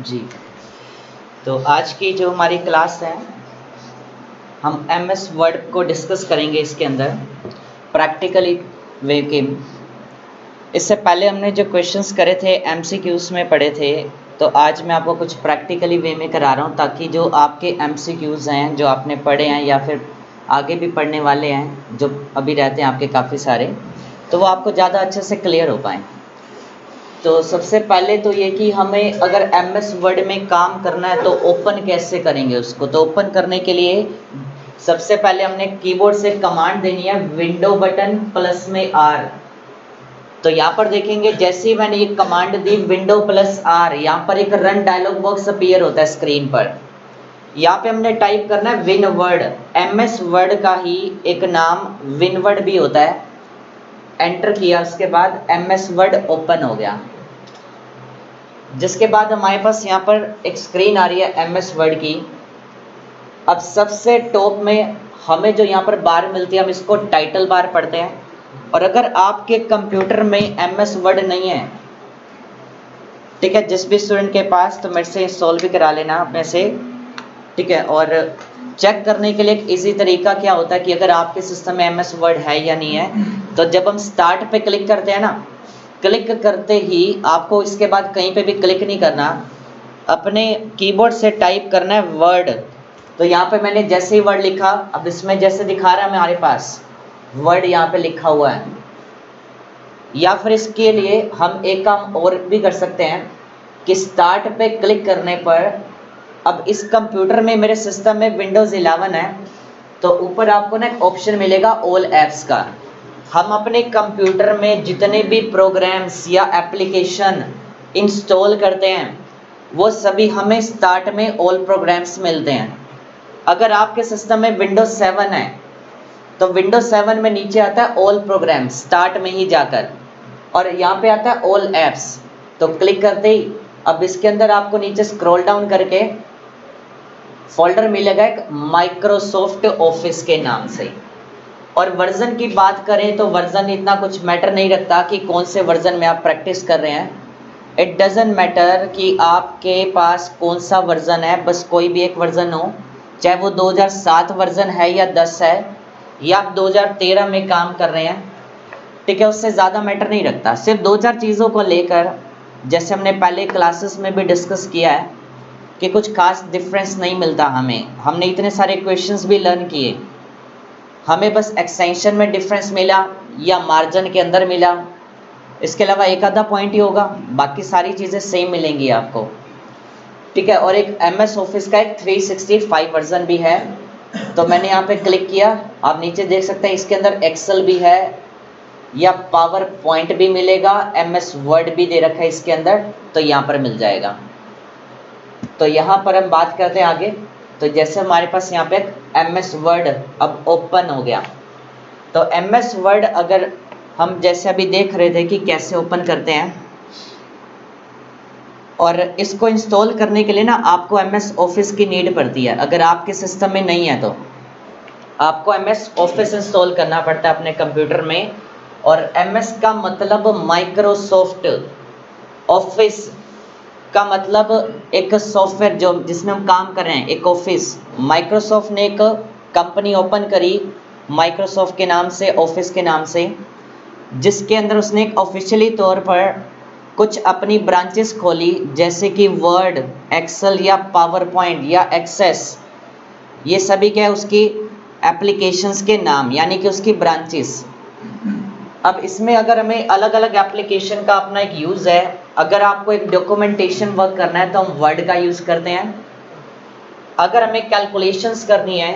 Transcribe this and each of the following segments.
जी, तो आज की जो हमारी क्लास है, हम एमएस वर्ड को डिस्कस करेंगे इसके अंदर प्रैक्टिकली वे के। इससे पहले हमने जो क्वेश्चंस करे थे एमसीक्यूज़ में पढ़े थे, तो आज मैं आपको कुछ प्रैक्टिकली वे में करा रहा हूँ ताकि जो आपके एमसीक्यूज़ हैं जो आपने पढ़े हैं या फिर आगे भी पढ़ने वाले हैं जो अभी रहते हैं आपके काफ़ी सारे, तो वो आपको ज़्यादा अच्छे से क्लियर हो पाएँ। तो सबसे पहले तो ये कि हमें अगर एमएस वर्ड में काम करना है तो ओपन कैसे करेंगे उसको। तो ओपन करने के लिए सबसे पहले हमने कीबोर्ड से कमांड देनी है विंडो बटन प्लस में आर। तो यहाँ पर देखेंगे जैसे ही मैंने ये कमांड दी विंडो प्लस आर, यहाँ पर एक रन डायलॉग बॉक्स अपीयर होता है स्क्रीन पर। यहाँ पे हमने टाइप करना है विन वर्ड। एमएस वर्ड का ही एक नाम विन वर्ड भी होता है। एंटर किया, उसके बाद एमएस वर्ड ओपन हो गया, जिसके बाद हमारे पास यहाँ पर एक स्क्रीन आ रही है एमएस वर्ड की। अब सबसे टॉप में हमें जो यहाँ पर बार मिलती है हम इसको टाइटल बार पढ़ते हैं। और अगर आपके कंप्यूटर में एमएस वर्ड नहीं है, ठीक है, जिस भी स्टूडेंट के पास, तो मेरे से इंस्टॉल भी करा लेना अपने से, ठीक है। और चेक करने के लिए एक इजी तरीका क्या होता है कि अगर आपके सिस्टम में एमएस वर्ड है या नहीं है, तो जब हम स्टार्ट पे क्लिक करते हैं ना, क्लिक करते ही आपको इसके बाद कहीं पे भी क्लिक नहीं करना, अपने कीबोर्ड से टाइप करना है वर्ड। तो यहाँ पे मैंने जैसे ही वर्ड लिखा, अब इसमें जैसे दिखा रहा है हमारे पास वर्ड यहाँ पे लिखा हुआ है। या फिर इसके लिए हम एक काम और भी कर सकते हैं कि स्टार्ट पे क्लिक करने पर, अब इस कंप्यूटर में मेरे सिस्टम में विंडोज़ 11 है, तो ऊपर आपको ना एक ऑप्शन मिलेगा ऑल ऐप्स का। हम अपने कंप्यूटर में जितने भी प्रोग्राम्स या एप्लीकेशन इंस्टॉल करते हैं वो सभी हमें स्टार्ट में ऑल प्रोग्राम्स मिलते हैं। अगर आपके सिस्टम में विंडोज़ 7 है तो विंडोज़ 7 में नीचे आता है ऑल प्रोग्राम्स स्टार्ट में ही जाकर, और यहाँ पे आता है ऑल ऐप्स। तो क्लिक करते ही अब इसके अंदर आपको नीचे स्क्रॉल डाउन करके फोल्डर मिलेगा एक माइक्रोसॉफ्ट ऑफिस के नाम से। और वर्जन की बात करें तो वर्जन इतना कुछ मैटर नहीं रखता कि कौन से वर्जन में आप प्रैक्टिस कर रहे हैं। इट डजंट मैटर कि आपके पास कौन सा वर्जन है, बस कोई भी एक वर्जन हो, चाहे वो 2007 वर्जन है या 10 है या आप 2013 में काम कर रहे हैं, ठीक है, उससे ज़्यादा मैटर नहीं रखता। सिर्फ 2-4 चीज़ों को लेकर, जैसे हमने पहले क्लासेस में भी डिस्कस किया है कि कुछ खास डिफरेंस नहीं मिलता हमें। हमने इतने सारे क्वेश्चंस भी लर्न किए, हमें बस एक्सटेंशन में डिफरेंस मिला या मार्जिन के अंदर मिला, इसके अलावा एक आधा पॉइंट ही होगा, बाकी सारी चीज़ें सेम मिलेंगी आपको, ठीक है। और एक एमएस ऑफिस का एक 365 वर्जन भी है। तो मैंने यहाँ पे क्लिक किया, आप नीचे देख सकते हैं इसके अंदर एक्सेल भी है या पावर पॉइंट भी मिलेगा, एमएस वर्ड भी दे रखा है इसके अंदर, तो यहाँ पर मिल जाएगा। तो यहाँ पर हम बात करते हैं आगे। तो जैसे हमारे पास यहाँ पे एमएस वर्ड अब ओपन हो गया, तो एमएस वर्ड अगर हम जैसे अभी देख रहे थे कि कैसे ओपन करते हैं, और इसको इंस्टॉल करने के लिए ना आपको एमएस ऑफिस की नीड पड़ती है। अगर आपके सिस्टम में नहीं है तो आपको एमएस ऑफिस इंस्टॉल करना पड़ता है अपने कंप्यूटर में। और एमएस का मतलब माइक्रोसॉफ्ट, ऑफिस का मतलब एक सॉफ्टवेयर जो जिसमें हम काम कर रहे हैं, एक ऑफिस। माइक्रोसॉफ्ट ने एक कंपनी ओपन करी माइक्रोसॉफ्ट के नाम से, ऑफिस के नाम से, जिसके अंदर उसने एक ऑफिशियली तौर पर कुछ अपनी ब्रांचेस खोली, जैसे कि वर्ड, एक्सेल या पावर पॉइंट या एक्सेस। ये सभी क्या है उसकी एप्लीकेशंस के नाम, यानी कि उसकी ब्रांचेस। अब इसमें अगर हमें अलग अलग एप्लीकेशन का अपना एक यूज़ है, अगर आपको एक डॉक्यूमेंटेशन वर्क करना है तो हम वर्ड का यूज़ करते हैं। अगर हमें कैलकुलेशंस करनी है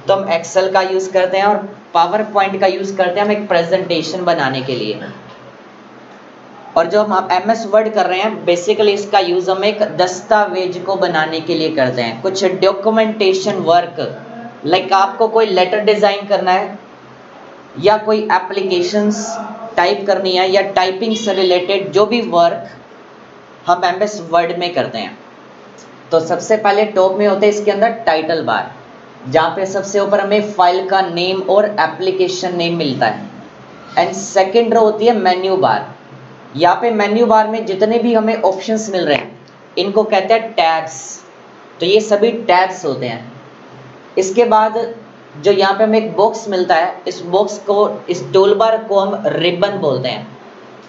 तो हम एक्सेल का यूज़ करते हैं, और पावर पॉइंट का यूज़ करते हैं हम एक प्रेजेंटेशन बनाने के लिए। और जो हम एमएस वर्ड कर रहे हैं, बेसिकली इसका यूज़ हम एक दस्तावेज को बनाने के लिए करते हैं, कुछ डॉक्यूमेंटेशन वर्क। लाइक आपको कोई लेटर डिज़ाइन करना है या कोई एप्लीकेशंस टाइप करनी है या टाइपिंग से रिलेटेड जो भी वर्क हम एमएस वर्ड में करते हैं। तो सबसे पहले टॉप में होते हैं इसके अंदर टाइटल बार, जहाँ पे सबसे ऊपर हमें फाइल का नेम और एप्लीकेशन नेम मिलता है। एंड सेकेंड रो होती है मेन्यू बार। यहाँ पे मेन्यू बार में जितने भी हमें ऑप्शंस मिल रहे हैं इनको कहते हैं टैब्स। तो ये सभी टैब्स होते हैं। इसके बाद जो यहाँ पे हमें एक बॉक्स मिलता है, इस बॉक्स को, इस टूल बार को हम रिबन बोलते हैं।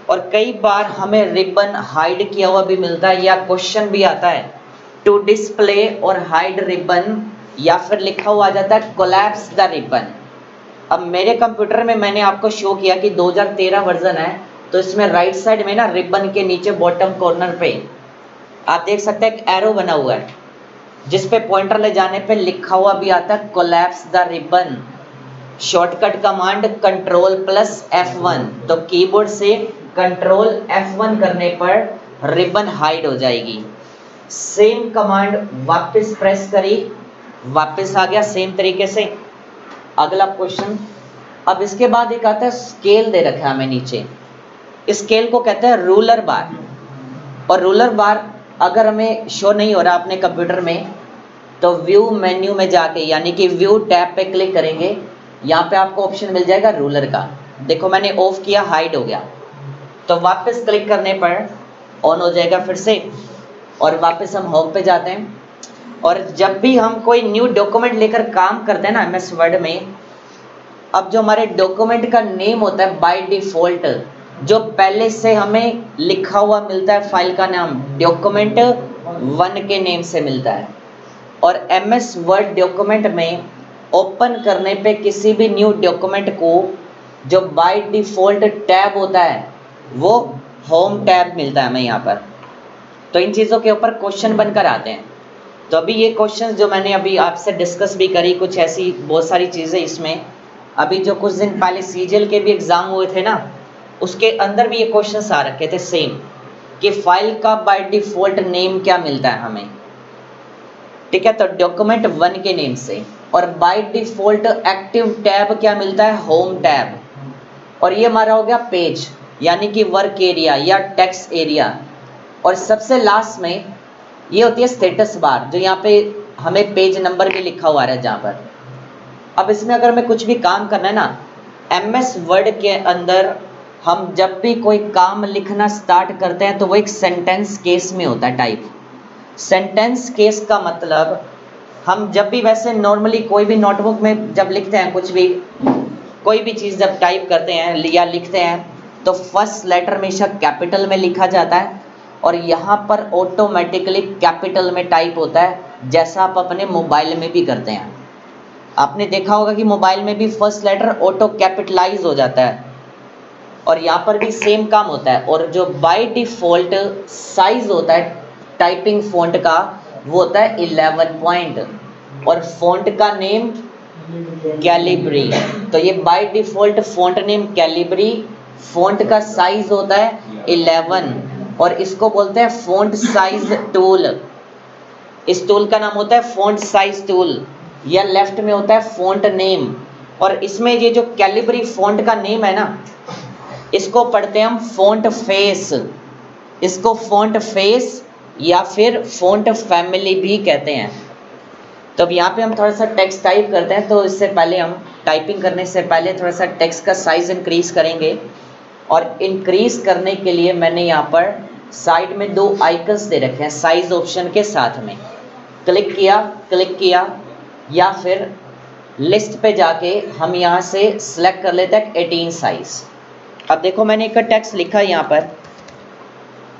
और कई बार हमें रिबन हाइड किया हुआ भी मिलता है, या क्वेश्चन भी आता है टू डिस्प्ले और हाइड रिबन, या फिर लिखा हुआ आ जाता है कोलैप्स द रिबन। अब मेरे कंप्यूटर में मैंने आपको शो किया कि 2013 वर्जन है, तो इसमें राइट साइड में ना रिबन के नीचे बॉटम कॉर्नर पे आप देख सकते हैं एक एरो बना हुआ है, जिस पे पॉइंटर ले जाने पे लिखा हुआ भी आता है collapse the ribbon. Shortcut command Ctrl+F1, तो कीबोर्ड से Ctrl+F1 करने पर रिबन हाइड हो जाएगी। सेम कमांड वापस प्रेस करी, वापस आ गया सेम तरीके से। अगला क्वेश्चन, अब इसके बाद एक आता है स्केल दे रखा है हमें नीचे। स्केल को कहते हैं रूलर बार। और रूलर बार अगर हमें शो नहीं हो रहा अपने कंप्यूटर में, तो व्यू मेन्यू में जाके, यानी कि व्यू टैब पे क्लिक करेंगे, यहाँ पे आपको ऑप्शन मिल जाएगा रूलर का। देखो मैंने ऑफ किया, हाइड हो गया, तो वापस क्लिक करने पर ऑन हो जाएगा फिर से। और वापस हम होम पे जाते हैं। और जब भी हम कोई न्यू डॉक्यूमेंट लेकर काम करते हैं ना MS वर्ड में, अब जो हमारे डॉक्यूमेंट का नेम होता है बाय डिफॉल्ट, जो पहले से हमें लिखा हुआ मिलता है फाइल का नाम, document1 के नेम से मिलता है। और MS वर्ड डॉक्यूमेंट में ओपन करने पे किसी भी न्यू डॉक्यूमेंट को जो बाय डिफॉल्ट टैब होता है वो होम टैब मिलता है हमें यहाँ पर। तो इन चीज़ों के ऊपर क्वेश्चन बनकर आते हैं। तो अभी ये क्वेश्चन जो मैंने अभी आपसे डिस्कस भी करी, कुछ ऐसी बहुत सारी चीज़ें इसमें, अभी जो कुछ दिन पहले CGL के भी एग्ज़ाम हुए थे ना, उसके अंदर भी ये क्वेश्चंस आ रखे थे सेम, कि फाइल का बाय डिफॉल्ट नेम क्या मिलता है हमें। ठीक है, तो document1 के नेम से। और बाय डिफॉल्ट एक्टिव टैब क्या मिलता है, होम टैब। और ये हमारा हो गया पेज, यानी कि वर्क एरिया या टेक्स्ट एरिया। और सबसे लास्ट में ये होती है स्टेटस बार, जो यहाँ पे हमें पेज नंबर भी लिखा हुआ है जहाँ पर। अब इसमें अगर हमें कुछ भी काम करना है ना, MS वर्ड के अंदर हम जब भी कोई काम लिखना स्टार्ट करते हैं तो वो एक सेंटेंस केस में होता है टाइप। सेंटेंस केस का मतलब, हम जब भी वैसे नॉर्मली कोई भी नोटबुक में जब लिखते हैं कुछ भी, कोई भी चीज़ जब टाइप करते हैं या लिखते हैं, तो फर्स्ट लेटर हमेशा कैपिटल में लिखा जाता है, और यहाँ पर ऑटोमेटिकली कैपिटल में टाइप होता है, जैसा आप अपने मोबाइल में भी करते हैं। आपने देखा होगा कि मोबाइल में भी फर्स्ट लेटर ऑटो कैपिटलाइज हो जाता है, और यहाँ पर भी सेम काम होता है। और जो बाय डिफॉल्ट साइज होता है टाइपिंग फ़ॉन्ट का, वो होता है 11 पॉइंट, और फ़ॉन्ट का नेम कैलिब्री। तो ये by default font name Calibri, font का साइज होता है 11, और इसको बोलते हैं फ़ॉन्ट साइज टूल। इस टूल का नाम होता है फ़ॉन्ट साइज टूल, या लेफ्ट में होता है फ़ॉन्ट नेम। और इसमें ये जो कैलिब्री फ़ॉन्ट का नेम है ना, इसको पढ़ते हैं हम फ़ॉन्ट फेस। इसको फ़ॉन्ट फेस या फिर फ़ॉन्ट फैमिली भी कहते हैं। तो अब यहाँ पे हम थोड़ा सा टेक्स्ट टाइप करते हैं, तो इससे पहले हम टाइपिंग करने से पहले थोड़ा सा टेक्स्ट का साइज़ इंक्रीज़ करेंगे। और इंक्रीज़ करने के लिए मैंने यहाँ पर साइड में 2 आइकन्स दे रखे हैं साइज़ ऑप्शन के साथ में। क्लिक किया, या फिर लिस्ट पे जाके हम यहाँ से सिलेक्ट कर लेते हैं 18 साइज़। अब देखो मैंने एक टेक्स्ट लिखा यहाँ पर,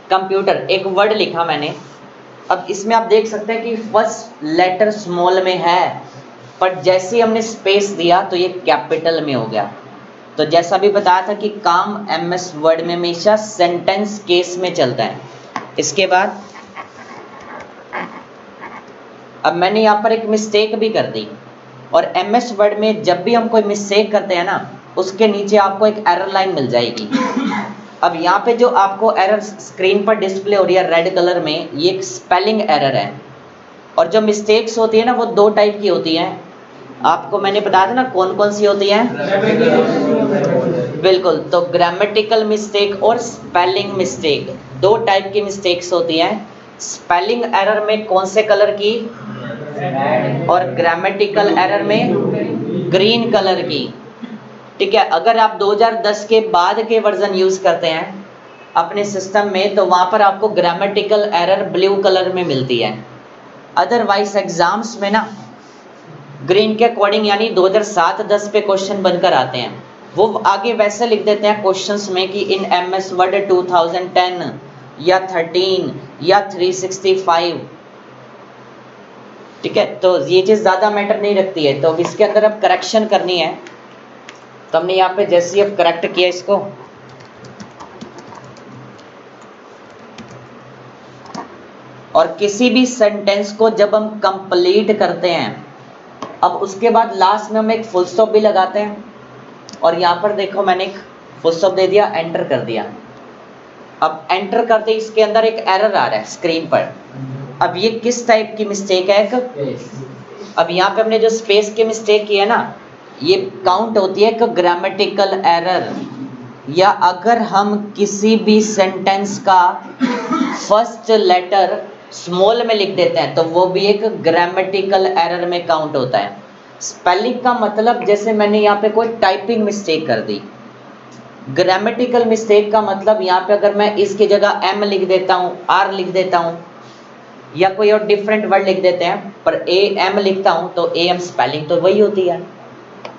कंप्यूटर, एक वर्ड लिखा मैंने। अब इसमें आप देख सकते हैं कि फर्स्ट लेटर स्मॉल में है, पर जैसे ही हमने स्पेस दिया तो ये कैपिटल में हो गया। तो जैसा भी बताया था कि काम MS वर्ड में हमेशा सेंटेंस केस में चलता है। इसके बाद अब मैंने यहाँ पर एक मिस्टेक भी कर दी, और MS वर्ड में जब भी हम कोई मिस्टेक करते हैं ना, उसके नीचे आपको एक एरर लाइन मिल जाएगी। अब यहाँ पे जो आपको एरर स्क्रीन पर डिस्प्ले हो रही है रेड कलर में, ये एक स्पेलिंग एरर है। और जो मिस्टेक्स होती है ना, वो 2 टाइप की होती हैं। आपको मैंने बताया था ना कौन कौन सी होती हैं। बिल्कुल, तो ग्रामेटिकल मिस्टेक और स्पेलिंग मिस्टेक, 2 टाइप की मिस्टेक्स होती हैं। स्पेलिंग एरर में कौन से कलर की, और ग्रामेटिकल एरर में ग्रीन कलर की। ठीक है, अगर आप 2010 के बाद के वर्जन यूज़ करते हैं अपने सिस्टम में, तो वहाँ पर आपको ग्रामेटिकल एरर ब्लू कलर में मिलती है। अदरवाइज एग्जाम्स में ना ग्रीन के अकॉर्डिंग यानी 2007-10 पे क्वेश्चन बनकर आते हैं, वो आगे वैसे लिख देते हैं क्वेश्चंस में कि इन MS वर्ड 2010 या 13 या 365। ठीक है, तो ये चीज़ ज़्यादा मैटर नहीं रखती है। तो इसके अंदर अब करेक्शन करनी है, तो हमने यहाँ पे जैसे ही अब करेक्ट किया इसको, और किसी भी सेंटेंस को जब हम कंप्लीट करते हैं, अब उसके बाद लास्ट में हम एक फुल स्टॉप भी लगाते हैं, और यहाँ पर देखो मैंने एक फुल स्टॉप दे दिया, एंटर कर दिया। अब एंटर करते इसके अंदर एक एरर आ रहा है स्क्रीन पर। अब ये किस टाइप की मिस्टेक है? अब यहाँ पे हमने जो स्पेस की मिस्टेक की है ना, ये काउंट होती है एक ग्रामेटिकल एरर, या अगर हम किसी भी सेंटेंस का फर्स्ट लेटर स्मॉल में लिख देते हैं तो वो भी एक ग्रामेटिकल एरर में काउंट होता है। स्पेलिंग का मतलब, जैसे मैंने यहाँ पे कोई टाइपिंग मिस्टेक कर दी, ग्रामेटिकल मिस्टेक का मतलब यहाँ पे अगर मैं इसकी जगह M लिख देता हूँ, R लिख देता हूँ, या कोई और डिफरेंट वर्ड लिख देते हैं, पर AM लिखता हूँ तो AM स्पेलिंग तो वही होती है।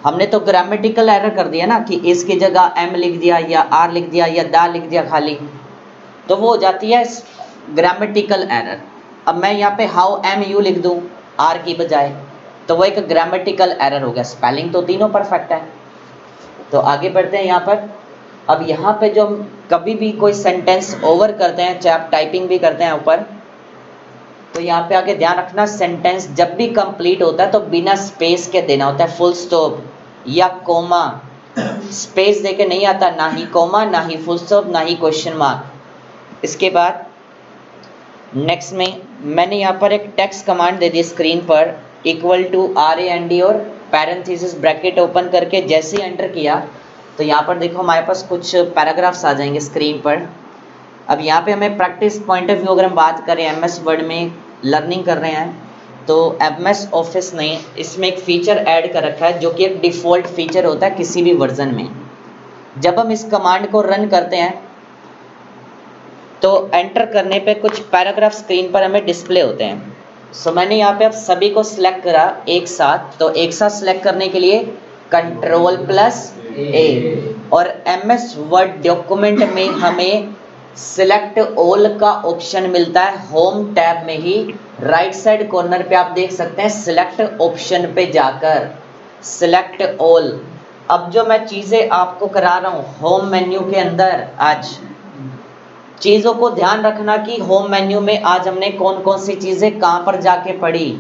हमने तो ग्रामेटिकल एरर कर दिया ना कि इसकी जगह M लिख दिया या R लिख दिया या दा लिख दिया खाली, तो वो हो जाती है ग्रामेटिकल एरर। अब मैं यहाँ पे हाउ एम यू लिख दूँ R की बजाय, तो वो एक ग्रामेटिकल एरर हो गया। स्पेलिंग तो तीनों परफेक्ट है। तो आगे बढ़ते हैं यहाँ पर। अब यहाँ पे जो हम कभी भी कोई सेंटेंस ओवर करते हैं, चाहे आप टाइपिंग भी करते हैं ऊपर, तो यहाँ पे आगे ध्यान रखना, सेंटेंस जब भी कंप्लीट होता है तो बिना स्पेस के देना होता है, फुल स्टॉप या कोमा। स्पेस देके नहीं आता, ना ही कोमा, ना ही फुल स्टॉप, ना ही क्वेश्चन मार्क। इसके बाद नेक्स्ट में मैंने यहाँ पर एक टेक्स्ट कमांड दे दी स्क्रीन पर, इक्वल टू RAND और पैरेंथेसिस ब्रैकेट ओपन करके जैसे ही एंटर किया तो यहाँ पर देखो हमारे पास कुछ पैराग्राफ्स आ जाएंगे स्क्रीन पर। अब यहाँ पे हमें प्रैक्टिस पॉइंट ऑफ व्यू अगर हम बात करें, MS वर्ड में लर्निंग कर रहे हैं, तो MS ऑफिस ने इसमें एक फ़ीचर ऐड कर रखा है जो कि एक डिफ़ॉल्ट फ़ीचर होता है किसी भी वर्जन में। जब हम इस कमांड को रन करते हैं तो एंटर करने पे कुछ पैराग्राफ स्क्रीन पर हमें डिस्प्ले होते हैं। सो मैंने यहाँ पे अब सभी को सिलेक्ट करा एक साथ, तो एक साथ सिलेक्ट करने के लिए Ctrl+A, और MS वर्ड डॉक्यूमेंट में हमें सिलेक्ट ऑल का ऑप्शन मिलता है होम टैब में ही, राइट साइड कॉर्नर पे आप देख सकते हैं। सिलेक्ट ऑप्शन पे जाकर सिलेक्ट ऑल। अब जो मैं चीज़ें आपको करा रहा हूँ होम मेन्यू के अंदर, आज चीज़ों को ध्यान रखना कि होम मेन्यू में आज हमने कौन कौन सी चीज़ें कहाँ पर जाके पढ़ी,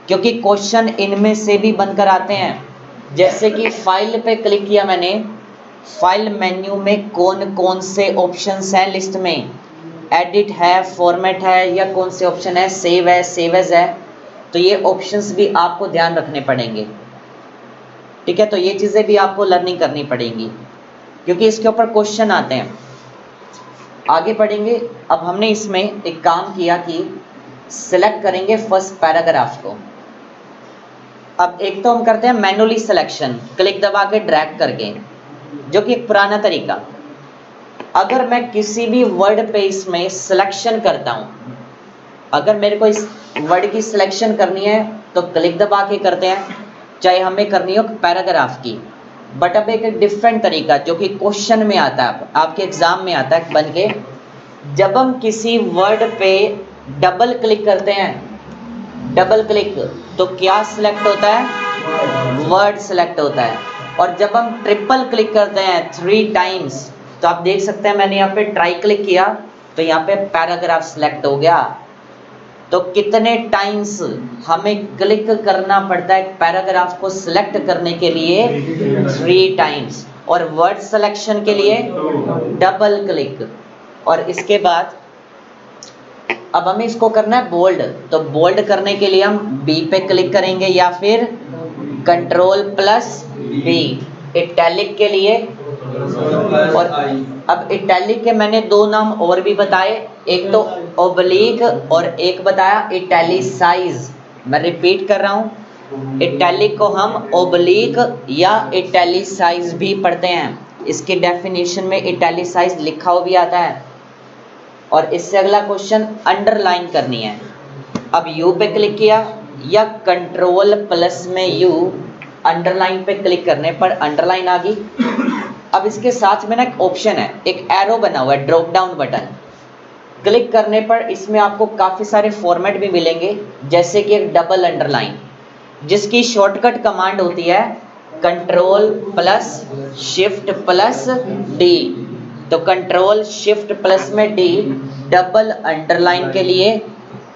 क्योंकि क्वेश्चन इनमें से भी बनकर आते हैं। जैसे कि फाइल पे क्लिक किया मैंने, फाइल मेन्यू में कौन कौन से ऑप्शंस हैं लिस्ट में, एडिट है, फॉर्मेट है, या कौन से ऑप्शन है, सेव है, सेव एज है, तो ये ऑप्शंस भी आपको ध्यान रखने पड़ेंगे। ठीक है, तो ये चीज़ें भी आपको लर्निंग करनी पड़ेंगी क्योंकि इसके ऊपर क्वेश्चन आते हैं। आगे बढ़ेंगे। अब हमने इसमें एक काम किया कि सिलेक्ट करेंगे फर्स्ट पैराग्राफ को। अब एक तो हम करते हैं मैनुअली सिलेक्शन, क्लिक दबा के ड्रैग करके, जो कि एक पुराना तरीका। अगर मैं किसी भी वर्ड पे इसमें सिलेक्शन करता हूँ, अगर मेरे को इस वर्ड की सिलेक्शन करनी है तो क्लिक दबा के करते हैं, चाहे हमें करनी हो पैराग्राफ की। बट अब एक डिफरेंट तरीका जो कि क्वेश्चन में आता है, आपके एग्जाम में आता है बन के, जब हम किसी वर्ड पे डबल क्लिक करते हैं, डबल क्लिक, तो क्या सिलेक्ट होता है? वर्ड सिलेक्ट होता है। और जब हम ट्रिपल क्लिक करते हैं 3 टाइम्स, तो आप देख सकते हैं मैंने यहाँ पे ट्राई क्लिक किया तो यहाँ पे पैराग्राफ सिलेक्ट हो गया। तो कितने टाइम्स हमें क्लिक करना पड़ता है पैराग्राफ को सिलेक्ट करने के लिए? 3 टाइम्स। और वर्ड सिलेक्शन के लिए डबल क्लिक। और इसके बाद अब हमें इसको करना है बोल्ड, तो बोल्ड करने के लिए हम B पे क्लिक करेंगे या फिर Ctrl+B। इटैलिक के लिए, और अब इटैलिक के मैंने 2 नाम और भी बताए, एक तो ओब्लिक और एक बताया इटैलिसाइज। मैं रिपीट कर रहा हूँ, इटैलिक को हम ओब्लिक या इटैलिसाइज भी पढ़ते हैं। इसकी डेफिनेशन में इटैलिसाइज लिखा हुआ भी आता है। और इससे अगला क्वेश्चन अंडरलाइन करनी है। अब यू पे क्लिक किया या कंट्रोल प्लस में यू, अंडरलाइन पे क्लिक करने पर अंडरलाइन आ गई। अब इसके साथ में ना एक ऑप्शन है, एक एरो बना हुआ है, ड्रॉप डाउन बटन। क्लिक करने पर इसमें आपको काफ़ी सारे फॉर्मेट भी मिलेंगे, जैसे कि एक डबल अंडरलाइन, जिसकी शॉर्टकट कमांड होती है control plus shift plus D. तो कंट्रोल शिफ्ट प्लस में डी डबल अंडरलाइन के लिए।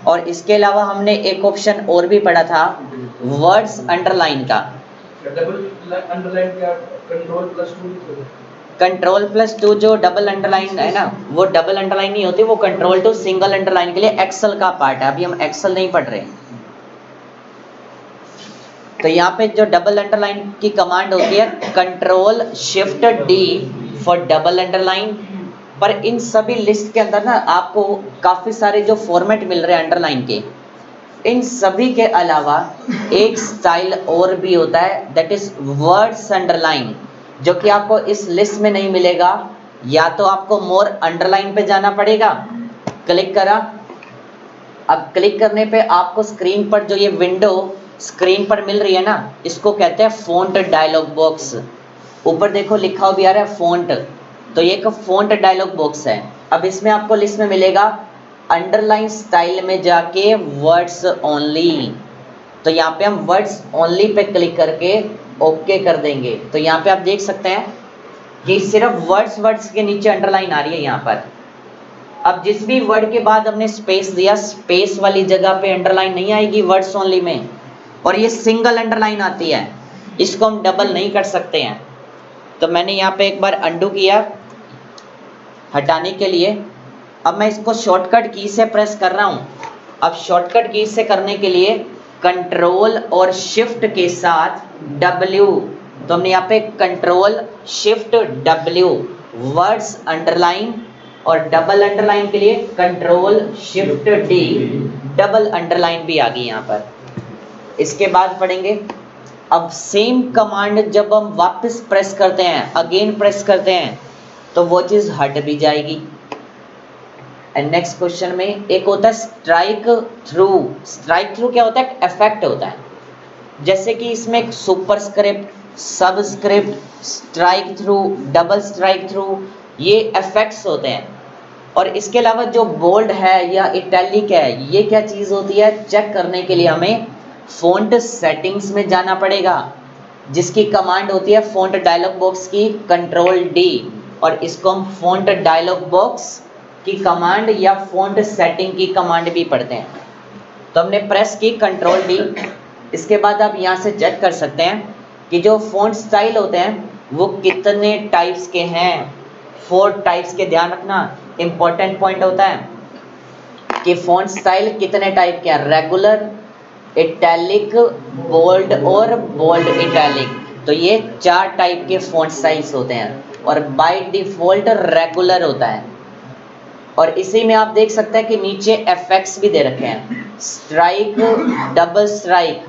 और इसके अलावा हमने एक ऑप्शन और भी पढ़ा था वर्ड्स अंडरलाइन का। डबल अंडरलाइन का कंट्रोल प्लस टू जो डबल अंडरलाइन है ना, वो डबल अंडरलाइन नहीं होती, वो कंट्रोल टू सिंगल अंडरलाइन के लिए एक्सेल का पार्ट है। अभी हम एक्सेल नहीं पढ़ रहे। तो यहाँ पे जो डबल अंडरलाइन की कमांड होती है control shift D for double underline. पर इन सभी लिस्ट के अंदर ना आपको काफ़ी सारे जो फॉर्मेट मिल रहे हैं अंडरलाइन के, इन सभी के अलावा एक स्टाइल और भी होता है, दैट इज वर्ड्स अंडरलाइन, जो कि आपको इस लिस्ट में नहीं मिलेगा। या तो आपको मोर अंडरलाइन पे जाना पड़ेगा, क्लिक करा। अब क्लिक करने पे आपको स्क्रीन पर जो ये विंडो स्क्रीन पर मिल रही है ना, इसको कहते हैं फ़ॉन्ट डायलॉग बॉक्स। ऊपर देखो लिखा हुआ भी आ रहा है फ़ॉन्ट, तो ये एक फ़ॉन्ट डायलॉग बॉक्स है। अब इसमें आपको लिस्ट में मिलेगा अंडरलाइन स्टाइल में जाके वर्ड्स ओनली। तो यहाँ पे हम वर्ड्स ओनली पे क्लिक करके ओके कर देंगे। तो यहाँ पे आप देख सकते हैं कि सिर्फ वर्ड्स के नीचे अंडरलाइन आ रही है यहाँ पर। अब जिस भी वर्ड के बाद हमने स्पेस दिया, स्पेस वाली जगह पे अंडरलाइन नहीं आएगी वर्ड्स ओनली में, और ये सिंगल अंडरलाइन आती है, इसको हम डबल नहीं कर सकते हैं। तो मैंने यहाँ पे एक बार अंडू किया हटाने के लिए। अब मैं इसको शॉर्टकट की से प्रेस कर रहा हूँ। अब शॉर्टकट की से करने के लिए कंट्रोल और शिफ्ट के साथ W, तो हमने यहाँ पे control shift W words underline, और डबल अंडरलाइन के लिए control shift D double underline भी आ गई यहाँ पर। इसके बाद पढ़ेंगे अब सेम कमांड जब हम वापस प्रेस करते हैं, अगेन प्रेस करते हैं, तो वो चीज़ हट भी जाएगी। एंड नेक्स्ट क्वेश्चन में एक होता है स्ट्राइक थ्रू। स्ट्राइक थ्रू क्या होता है? इफेक्ट होता है। जैसे कि इसमें एक superscript, subscript, strike through, double strike through, ये इफेक्ट्स होते हैं। और इसके अलावा जो बोल्ड है या इटैलिक है, ये क्या चीज़ होती है? चेक करने के लिए हमें फ़ॉन्ट सेटिंग्स में जाना पड़ेगा, जिसकी कमांड होती है फ़ॉन्ट डायलॉग बॉक्स की कंट्रोल डी, और इसको हम फ़ॉन्ट डायलॉग बॉक्स की कमांड या फ़ॉन्ट सेटिंग की कमांड भी पढ़ते हैं। तो हमने प्रेस की कंट्रोल डी। इसके बाद आप यहाँ से चेक कर सकते हैं कि जो फ़ॉन्ट स्टाइल होते हैं वो कितने टाइप्स के हैं। 4 टाइप्स के, ध्यान रखना, इम्पोर्टेंट पॉइंट होता है कि फ़ॉन्ट स्टाइल कितने टाइप के हैं। रेगुलर, इटैलिक, बोल्ड और बोल्ड इटैलिक। तो ये 4 टाइप के फ़ॉन्ट साइज होते हैं, और बाय डिफ़ॉल्ट रेगुलर होता है। और इसी में आप देख सकते हैं कि नीचे एफेक्ट्स भी दे रखे हैं, स्ट्राइक, डबल स्ट्राइक,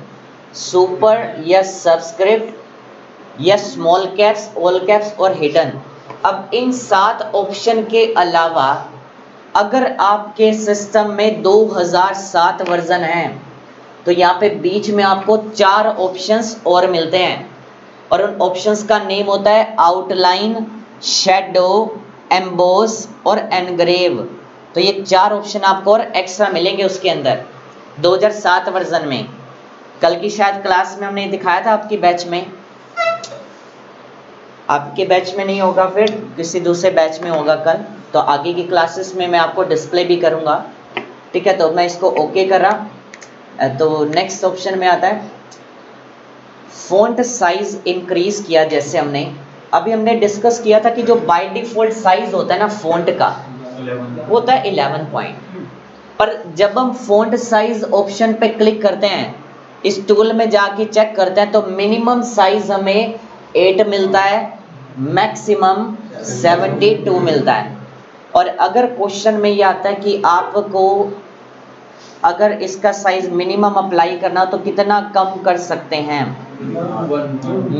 सुपर या सबस्क्रिप्ट या स्मॉल कैप्स, ऑल कैप्स और हिडन। अब इन 7 ऑप्शन के अलावा अगर आपके सिस्टम में 2007 वर्जन है, तो यहाँ पे बीच में आपको 4 ऑप्शंस और मिलते हैं, और उन ऑप्शंस का नेम होता है आउटलाइन, शैडो, एम्बोस और एनग्रेव। तो ये 4 ऑप्शन आपको और एक्स्ट्रा मिलेंगे उसके अंदर 2007 वर्जन में। कल की शायद क्लास में हमने दिखाया था, आपकी बैच में, आपके बैच में नहीं होगा, फिर किसी दूसरे बैच में होगा कल। तो आगे की क्लासेस में मैं आपको डिस्प्ले भी करूँगा, ठीक है। तो मैं इसको ओके कर रहा। तो नेक्स्ट ऑप्शन में आता है फ़ॉन्ट साइज इंक्रीज किया। जैसे हमने अभी डिस्कस किया था कि जो बाय डिफ़ॉल्ट साइज होता है ना फ़ॉन्ट का, वो होता है 11 पॉइंट। पर जब हम फ़ॉन्ट साइज ऑप्शन पे क्लिक करते हैं, इस टूल में जाके चेक करते हैं, तो मिनिमम साइज हमें 8 मिलता है, मैक्सिमम 72 मिलता है। और अगर क्वेश्चन में ये आता है कि आपको अगर इसका साइज मिनिमम अप्लाई करना तो कितना कम कर सकते हैं,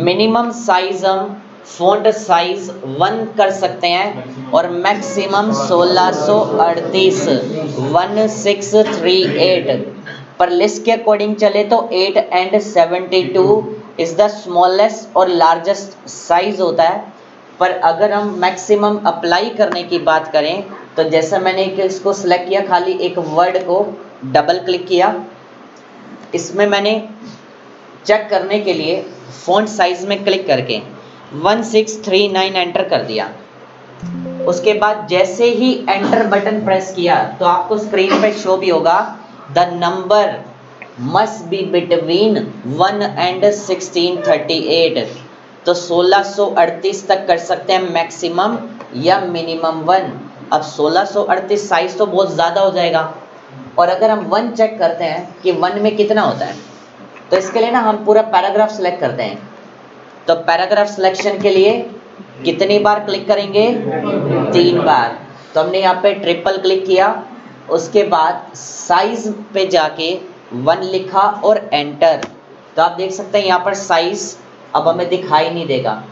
मिनिमम साइज हम फ़ॉन्ट साइज 1 कर सकते हैं और मैक्सिमम 1638 1638 पर लिस्ट के अकॉर्डिंग चले तो 8 एंड 72 इज़ द स्मॉलेस्ट और लार्जेस्ट साइज होता है। पर अगर हम मैक्सिमम अप्लाई करने की बात करें तो जैसा मैंने इसको सिलेक्ट किया, खाली एक वर्ड को डबल क्लिक किया, इसमें मैंने चेक करने के लिए फ़ॉन्ट साइज में क्लिक करके 1639 एंटर कर दिया। उसके बाद जैसे ही एंटर बटन प्रेस किया तो आपको स्क्रीन पे शो भी होगा the number must be between 1 and 1638। तो 1638 तक कर सकते हैं मैक्सिमम या मिनिमम 1। अब 1638 साइज तो बहुत ज़्यादा हो जाएगा, और अगर हम 1 चेक करते हैं कि 1 में कितना होता है, तो इसके लिए ना हम पूरा पैराग्राफ सेलेक्ट करते हैं। तो पैराग्राफ सिलेक्शन के लिए कितनी बार क्लिक करेंगे? 3 बार। तो हमने यहाँ पे ट्रिपल क्लिक किया, उसके बाद साइज पे जाके 1 लिखा और एंटर। तो आप देख सकते हैं यहाँ पर साइज अब हमें दिखाई नहीं देगा।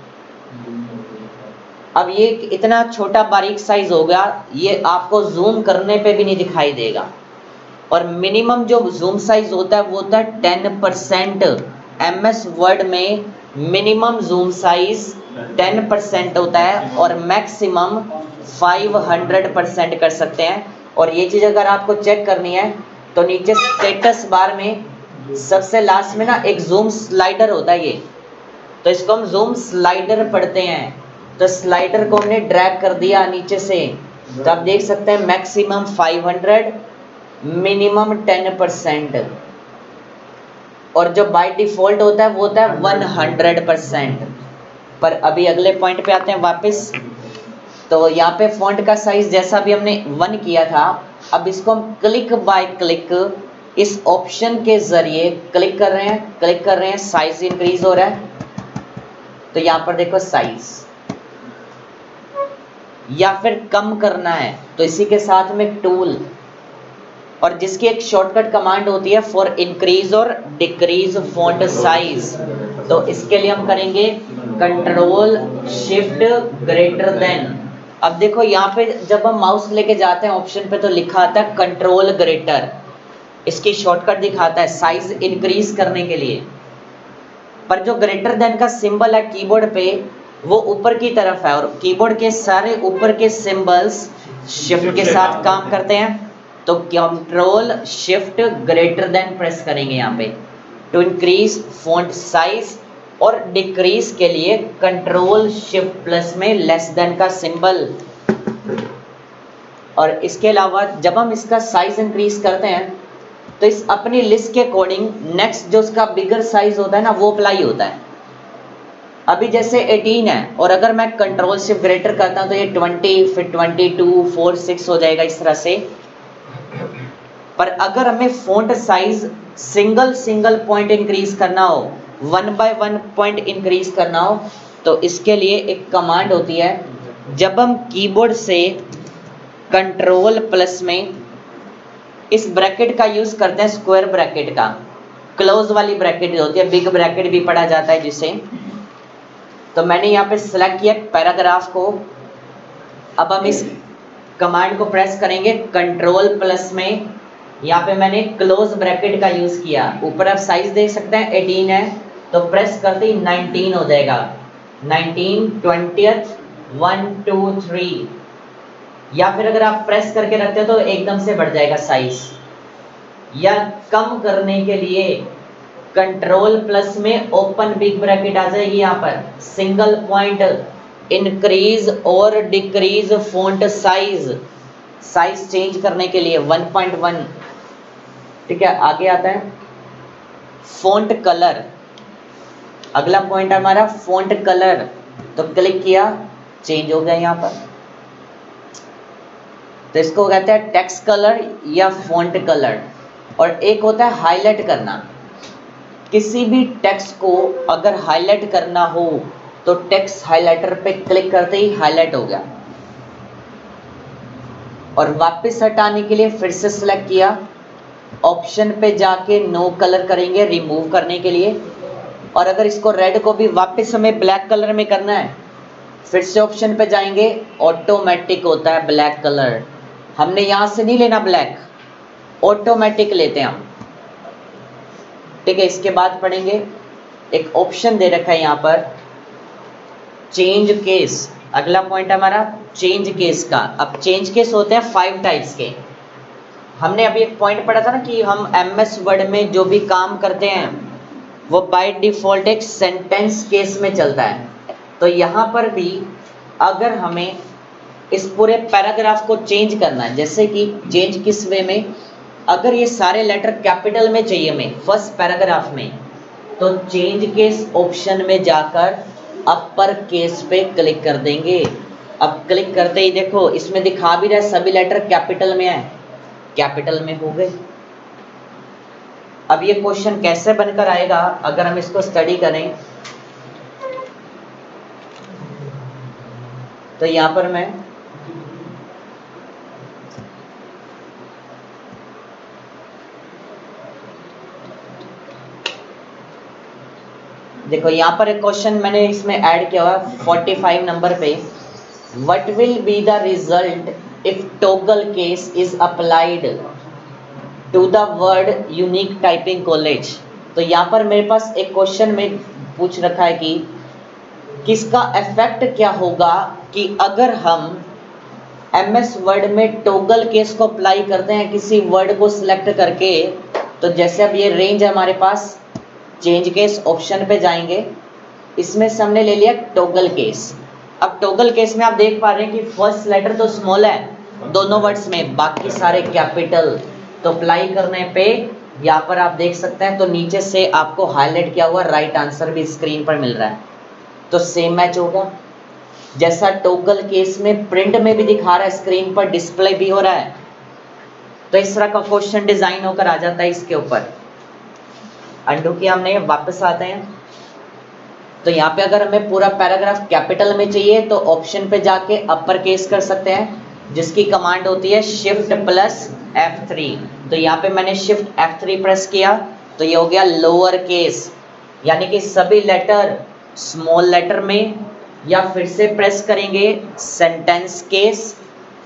अब ये इतना छोटा बारीक साइज हो गया, ये आपको जूम करने पे भी नहीं दिखाई देगा। और मिनिमम जो जूम साइज होता है वो होता है 10%। MS वर्ड में मिनिमम जूम साइज 10% होता है और मैक्सिमम 500% कर सकते हैं। और ये चीज़ अगर आपको चेक करनी है तो नीचे स्टेटस बार में सबसे लास्ट में ना एक जूम स्लाइडर होता है ये, तो इसको हम जूम स्लाइडर पढ़ते हैं। तो स्लाइडर को हमने ड्रैग कर दिया नीचे से, तो आप देख सकते हैं मैक्सिमम 500, मिनिमम 10%, और जो बाय डिफ़ॉल्ट होता है वो होता है 100%। पर अभी अगले पॉइंट पे आते हैं वापस। तो यहाँ पे फ़ॉन्ट का साइज़ जैसा भी हमने 1 किया था, अब इसको हम क्लिक बाय क्लिक इस ऑप्शन के ज़रिए क्लिक कर रहे हैं, साइज़ इंक्रीज़ हो रहा है। तो यहाँ पर देखो साइज़, या फिर कम करना है तो इसी के साथ में टूल, और जिसकी एक शॉर्टकट कमांड होती है फॉर इंक्रीज और डिक्रीज फॉन्ट साइज। तो इसके लिए हम करेंगे कंट्रोल शिफ्ट ग्रेटर देन। अब देखो यहाँ पे जब हम माउस लेके जाते हैं ऑप्शन पे तो लिखा आता है कंट्रोल ग्रेटर, इसकी शॉर्टकट दिखाता है साइज इंक्रीज करने के लिए। पर जो ग्रेटर देन का सिंबल है कीबोर्ड पे वो ऊपर की तरफ है, और कीबोर्ड के सारे ऊपर के सिंबल्स शिफ्ट के साथ काम करते हैं। तो control shift greater than press करेंगे यहाँ पे टू इंक्रीज फॉन्ट साइज, और डिक्रीज के लिए कंट्रोल शिफ्ट प्लस में लेस देन का सिंबल। और इसके अलावा जब हम इसका साइज इंक्रीज करते हैं तो इस अपनी लिस्ट के अकॉर्डिंग नेक्स्ट जो उसका बिगर साइज होता है ना वो अप्लाई होता है। अभी जैसे 18 है, और अगर मैं कंट्रोल शिफ्ट ग्रेटर करता हूँ तो ये 20, फिर 22, 4, 6 हो जाएगा इस तरह से। पर अगर हमें font size single point increase करना हो, 1 बाय 1 पॉइंट इंक्रीज करना हो, तो इसके लिए एक कमांड होती है। जब हम कीबोर्ड से कंट्रोल प्लस में इस ब्रैकेट का यूज़ करते हैं, स्क्वायर ब्रैकेट का, क्लोज वाली ब्रैकेट होती है, बिग ब्रैकेट भी पढ़ा जाता है जिसे। तो मैंने यहाँ पे सिलेक्ट किया पैराग्राफ को। अब हम इस कमांड को प्रेस करेंगे कंट्रोल प्लस में, यहाँ पे मैंने क्लोज ब्रैकेट का यूज़ किया। ऊपर आप साइज देख सकते हैं 18 है, तो प्रेस करते ही 19 हो जाएगा, 19, 20th, 1, 2, 3। या फिर अगर आप प्रेस करके रखते हो तो एकदम से बढ़ जाएगा साइज। या कम करने के लिए कंट्रोल प्लस में ओपन बिग ब्रैकेट आ जाएगी, यहाँ पर सिंगल पॉइंट इंक्रीज और decrease font size, size change करने के लिए 1.1। ठीक है, आगे आता है फॉन्ट कलर। अगला पॉइंट हमारा फॉन्ट कलर। तो क्लिक किया, चेंज हो गया यहाँ पर। तो इसको कहते हैं टेक्स्ट कलर या फॉन्ट कलर। और एक होता है हाईलाइट करना। किसी भी टेक्स्ट को अगर हाईलाइट करना हो तो टेक्स्ट हाइलाइटर पे क्लिक करते ही हाईलाइट हो गया। और वापस हटाने के लिए फिर से सिलेक्ट किया, ऑप्शन पे जाके नो कलर करेंगे रिमूव करने के लिए। और अगर इसको रेड को भी वापस हमें ब्लैक कलर में करना है, फिर से ऑप्शन पे जाएंगे, ऑटोमेटिक होता है ब्लैक कलर। हमने यहां से नहीं लेना ब्लैक, ऑटोमेटिक लेते हैं हम, ठीक है। इसके बाद पढ़ेंगे, एक ऑप्शन दे रखा है यहाँ पर चेंज केस। अगला पॉइंट हमारा चेंज केस का। अब चेंज केस होते हैं 5 टाइप्स के। हमने अभी एक पॉइंट पढ़ा था ना कि हम एमएस वर्ड में जो भी काम करते हैं वो बाय डिफॉल्ट एक सेंटेंस केस में चलता है। तो यहाँ पर भी अगर हमें इस पूरे पैराग्राफ को चेंज करना है, जैसे कि चेंज किस वे में, अगर ये सारे लेटर कैपिटल में चाहिए हमें फर्स्ट पैराग्राफ में, तो चेंज केस ऑप्शन में जाकर अपर केस पे क्लिक कर देंगे। अब क्लिक करते ही देखो इसमें दिखा भी रहा है सभी लेटर कैपिटल में है, कैपिटल में हो गए। अब ये क्वेश्चन कैसे बनकर आएगा अगर हम इसको स्टडी करें, तो यहां पर मैं देखो यहाँ पर एक क्वेश्चन मैंने इसमें ऐड किया हुआ 45 नंबर पे, what will be the result if toggle case is applied to the word unique typing college. तो यहाँ पर मेरे पास एक क्वेश्चन में पूछ रखा है कि किसका इफेक्ट क्या होगा कि अगर हम एमएस वर्ड में टॉगल केस को अप्लाई करते हैं किसी वर्ड को सिलेक्ट करके। तो जैसे अब ये रेंज है हमारे पास, चेंज केस ऑप्शन पे जाएंगे, इसमें से हमने ले लिया टॉगल केस। अब टॉगल केस में आप देख पा रहे हैं कि फर्स्ट लेटर तो स्मॉल है दोनों वर्ड्स में, बाकी सारे कैपिटल। तो अप्लाई करने पे यहाँ पर आप देख सकते हैं, तो नीचे से आपको हाईलाइट किया हुआ राइट आंसर भी स्क्रीन पर मिल रहा है, तो सेम मैच होगा। जैसा टॉगल केस में प्रिंट में भी दिखा रहा है, स्क्रीन पर डिस्प्ले भी हो रहा है, तो इस तरह का क्वेश्चन डिजाइन होकर आ जाता है इसके ऊपर। अंडू किया हमने, वापस आते हैं। तो यहाँ पे अगर हमें पूरा पैराग्राफ कैपिटल में चाहिए तो ऑप्शन पे जाके अपर केस कर सकते हैं, जिसकी कमांड होती है शिफ्ट प्लस F3। तो यहाँ पे मैंने शिफ्ट F3 प्रेस किया तो ये हो गया लोअर केस, यानी कि सभी लेटर स्मॉल लेटर में, या फिर से प्रेस करेंगे सेंटेंस केस,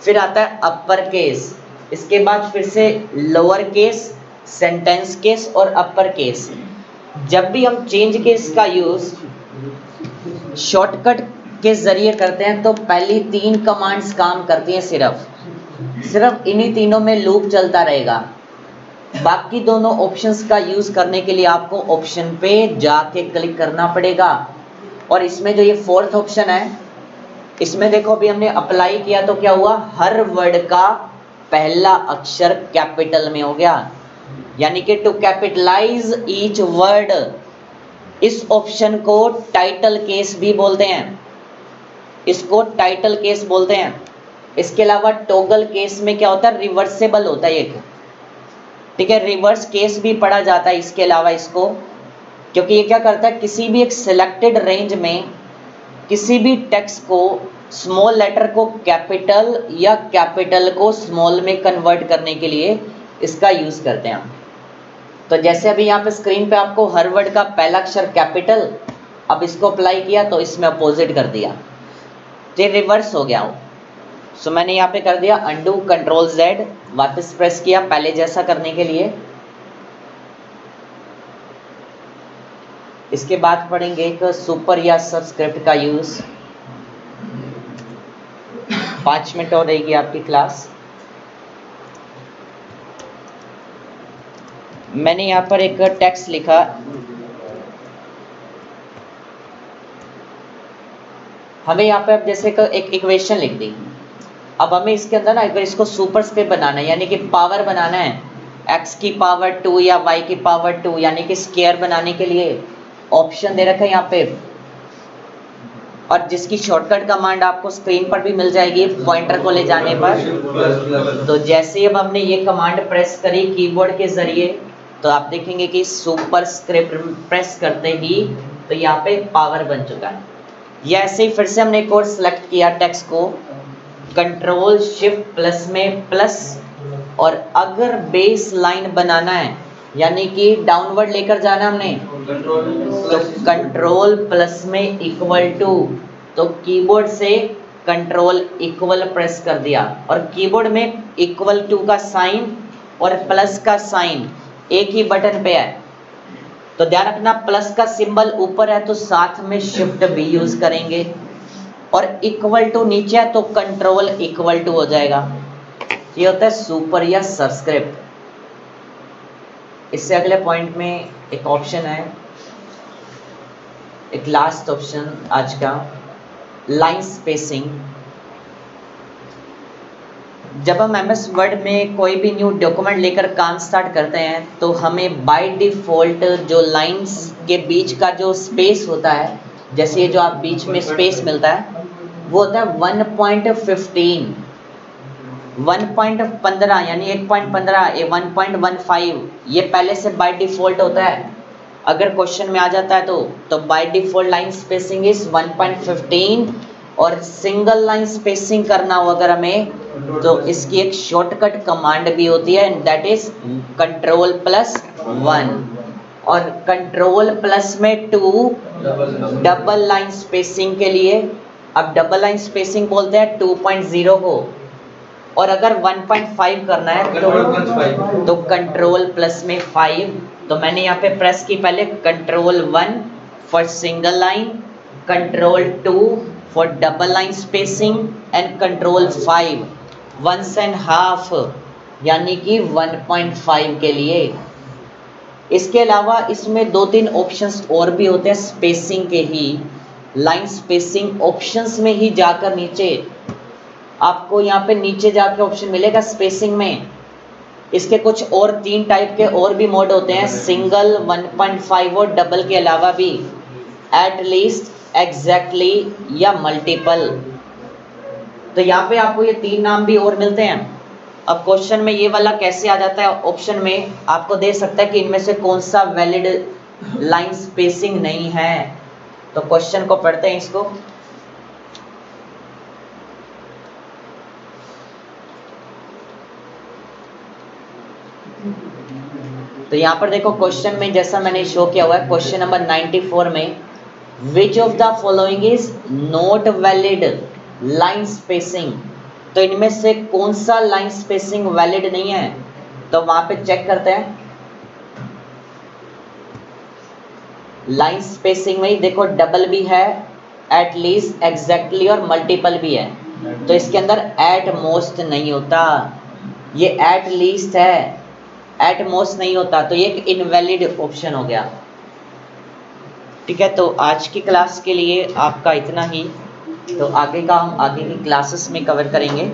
फिर आता है अपर केस, इसके बाद फिर से लोअर केस, सेंटेंस केस और अपर केस। जब भी हम चेंज केस का यूज शॉर्टकट के जरिए करते हैं तो पहली 3 कमांड्स काम करती हैं, सिर्फ इन्हीं तीनों में लूप चलता रहेगा। बाकी दोनों ऑप्शंस का यूज करने के लिए आपको ऑप्शन पे जाके क्लिक करना पड़ेगा। और इसमें जो ये 4th ऑप्शन है, इसमें देखो अभी हमने अप्लाई किया तो क्या हुआ, हर वर्ड का पहला अक्षर कैपिटल में हो गया, यानी कि टू कैपिटलाइज ईच वर्ड। इस ऑप्शन को टाइटल केस भी बोलते हैं, इसको टाइटल केस बोलते हैं। इसके अलावा टॉगल केस में क्या होता है, रिवर्सेबल होता है एक, ठीक है, रिवर्स केस भी पढ़ा जाता है इसके अलावा इसको, क्योंकि ये क्या करता है, किसी भी एक सिलेक्टेड रेंज में किसी भी टेक्स्ट को, स्मॉल लेटर को कैपिटल या कैपिटल को स्मॉल में कन्वर्ट करने के लिए इसका यूज करते हैं हम। तो जैसे अभी यहाँ पे स्क्रीन पे आपको हर वर्ड का पहला अक्षर कैपिटल, अब इसको अप्लाई किया तो इसमें अपोजिट कर दिया, तो ये रिवर्स हो गया। सो मैंने यहाँ पे कर दिया अंडू, कंट्रोल Z, वापस प्रेस किया पहले जैसा करने के लिए। इसके बाद पढ़ेंगे एक सुपर या सबस्क्रिप्ट का यूज। 5 मिनट और रहेगी आपकी क्लास। मैंने यहाँ पर एक टेक्स्ट लिखा, हमें यहाँ पे अब जैसे एक इक्वेशन लिख दी। अब हमें इसके अंदर ना अगर इसको सुपरस्क्रिप्ट बनाना है, यानी कि पावर बनाना है, x की पावर 2 या y की पावर 2, यानी कि स्क्वायर बनाने के लिए ऑप्शन दे रखा है यहाँ पे, और जिसकी शॉर्टकट कमांड आपको स्क्रीन पर भी मिल जाएगी पॉइंटर को ले जाने पर। तो जैसे ही अब हमने ये कमांड प्रेस करी कीबोर्ड के जरिए, तो आप देखेंगे कि सुपरस्क्रिप्ट प्रेस करते ही तो यहाँ पे पावर बन चुका है। ये ऐसे ही फिर से हमने एक और सिलेक्ट किया टेक्स्ट को, कंट्रोल शिफ्ट प्लस में प्लस, और अगर बेस लाइन बनाना है यानी कि डाउनवर्ड लेकर जाना हमने, तो कंट्रोल प्लस में इक्वल टू, तो कीबोर्ड से कंट्रोल इक्वल प्रेस कर दिया और कीबोर्ड में इक्वल टू का साइन और प्लस का साइन एक ही बटन पे है। तो ध्यान रखना, प्लस का सिंबल ऊपर है तो साथ में शिफ्ट भी यूज करेंगे, और इक्वल टू नीचे है तो कंट्रोल इक्वल टू हो जाएगा। ये होता है सुपर या सबस्क्रिप्ट। इससे अगले पॉइंट में एक ऑप्शन है, एक लास्ट ऑप्शन आज का, लाइन स्पेसिंग। जब हम एमएस वर्ड में कोई भी न्यू डॉक्यूमेंट लेकर काम स्टार्ट करते हैं तो हमें बाय डिफॉल्ट जो लाइंस के बीच का जो स्पेस होता है, जैसे ये जो आप बीच में स्पेस मिलता है वो होता है 1.15 यानी 1.15, ये 1.15 ये पहले से बाय डिफॉल्ट होता है। अगर क्वेश्चन में आ जाता है तो by default line spacing is 1.15, और सिंगल लाइन स्पेसिंग करना हो अगर हमें तो इसकी एक शॉर्टकट कमांड भी होती है, दैट इज Ctrl+1, और कंट्रोल प्लस में 2 डबल लाइन स्पेसिंग के लिए। अब डबल लाइन स्पेसिंग बोलते हैं 2.0 को, और अगर 1.5 करना है तो कंट्रोल प्लस में 5। तो मैंने यहाँ पे प्रेस की पहले Ctrl+1 for single line, Ctrl+2 for double line spacing and Ctrl+5 1.5 यानी कि 1.5 के लिए। इसके अलावा इसमें 2-3 ऑप्शंस और भी होते हैं स्पेसिंग के ही। लाइन स्पेसिंग ऑप्शंस में ही जाकर नीचे आपको यहाँ पे नीचे जाके ऑप्शन मिलेगा स्पेसिंग में। इसके कुछ और 3 टाइप के और भी मोड होते हैं, सिंगल, 1.5 और डबल के अलावा भी, एट लीस्ट, एग्जैक्टली या मल्टीपल। तो यहाँ पे आपको ये 3 नाम भी और मिलते हैं। अब क्वेश्चन में ये वाला कैसे आ जाता है, ऑप्शन में आपको दे सकता है कि इनमें से कौन सा वैलिड लाइन स्पेसिंग नहीं है। तो क्वेश्चन को पढ़ते हैं इसको। तो यहाँ पर देखो क्वेश्चन में जैसा मैंने शो किया हुआ है, क्वेश्चन नंबर 94 में, which of the following is not valid line spacing. तो इनमें से कौन सा लाइन स्पेसिंग वैलिड नहीं है, तो वहां पे चेक करते हैं। लाइन स्पेसिंग में ही देखो डबल भी है, एट लीस्ट, एग्जैक्टली और मल्टीपल भी है। तो इसके अंदर एट मोस्ट नहीं होता, ये एट लीस्ट है, एट मोस्ट नहीं होता, तो ये एक इनवैलिड ऑप्शन हो गया। ठीक है, तो आज की क्लास के लिए आपका इतना ही। तो आगे का हम आगे की क्लासेस में कवर करेंगे।